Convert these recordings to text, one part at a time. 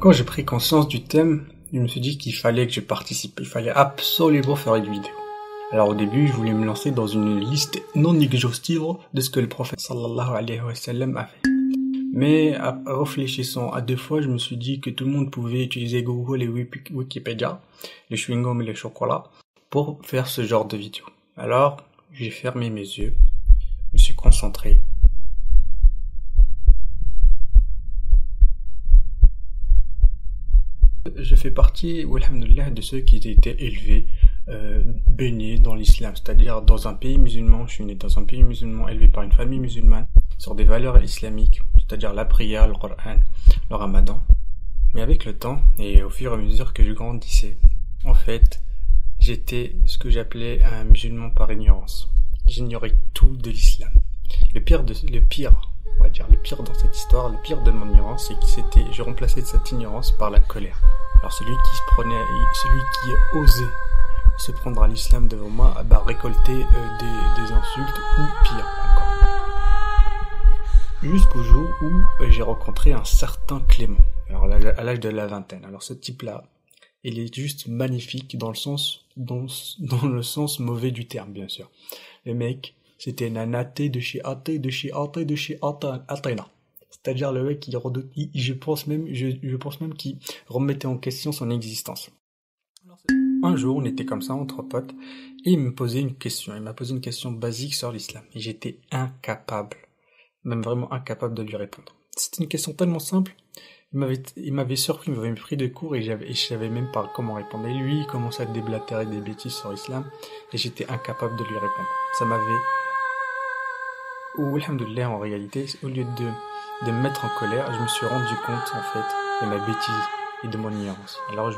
Quand j'ai pris conscience du thème, je me suis dit qu'il fallait que je participe. Il fallait absolument faire une vidéo. Alors au début, je voulais me lancer dans une liste non exhaustive de ce que le prophète sallallahu alayhi wa sallam a fait. Mais en réfléchissant à deux fois, je me suis dit que tout le monde pouvait utiliser Google et Wikipédia, les chewing-gums et les chocolats, pour faire ce genre de vidéo. Alors, j'ai fermé mes yeux, je me suis concentré. Je fais partie, alhamdoulilah, de ceux qui étaient élevés, baignés dans l'islam, c'est-à-dire dans un pays musulman. Je suis né dans un pays musulman, élevé par une famille musulmane, sur des valeurs islamiques, c'est-à-dire la prière, le Coran, le Ramadan. Mais avec le temps, et au fur et à mesure que je grandissais, en fait, j'étais ce que j'appelais un musulman par ignorance. J'ignorais tout de l'islam. Le pire dans cette histoire, le pire de mon ignorance, c'est que je remplaçais cette ignorance par la colère. Alors celui qui osait se prendre à l'islam devant moi, récolter des insultes ou pire encore. Jusqu'au jour où j'ai rencontré un certain Clément, alors à l'âge de la vingtaine. Alors ce type-là, il est juste magnifique dans le sens mauvais du terme, bien sûr. Le mec, c'était un athée de chez athée. C'est-à-dire le mec je pense même qu'il remettait en question son existence. Un jour, on était comme ça entre potes et il m'a posé une question basique sur l'islam et j'étais incapable, même vraiment incapable de lui répondre. C'était une question tellement simple, il m'avait surpris, il m'avait pris de court et je savais même pas comment répondre. Et lui, il commençait à déblatérer des bêtises sur l'islam et j'étais incapable de lui répondre. Ça m'avait... alhamdoulilah, en réalité, au lieu de me mettre en colère, je me suis rendu compte, en fait, de ma bêtise et de mon ignorance. Alors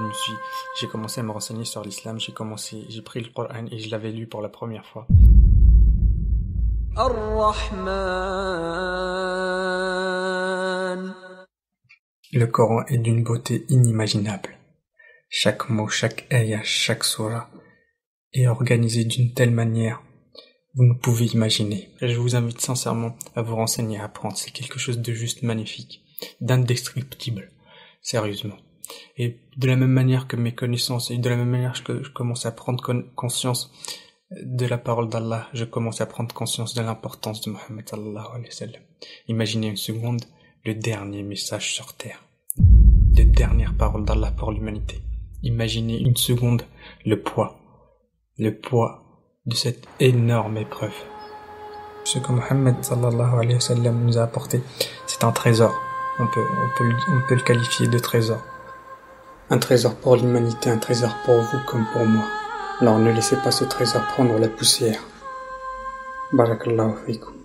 j'ai commencé à me renseigner sur l'islam, j'ai pris le Coran et je l'avais lu pour la première fois. Ar-Rahman. Le Coran est d'une beauté inimaginable. Chaque mot, chaque ayah, chaque surah est organisé d'une telle manière vous ne pouvez imaginer. Et je vous invite sincèrement à vous renseigner, à apprendre. C'est quelque chose de juste magnifique, d'indescriptible, sérieusement. Et de la même manière que mes connaissances, et de la même manière que je commence à prendre conscience de la parole d'Allah, je commence à prendre conscience de l'importance de Mohammed sallallahu alayhi wa sallam. Imaginez une seconde le dernier message sur terre, les dernières paroles d'Allah pour l'humanité. Imaginez une seconde le poids de cette énorme épreuve. Ce que Mohammed sallallahu alayhi wa sallam nous a apporté, c'est un trésor. On peut le qualifier de trésor. Un trésor pour l'humanité, un trésor pour vous comme pour moi. Alors ne laissez pas ce trésor prendre la poussière. Barakallahu fikum.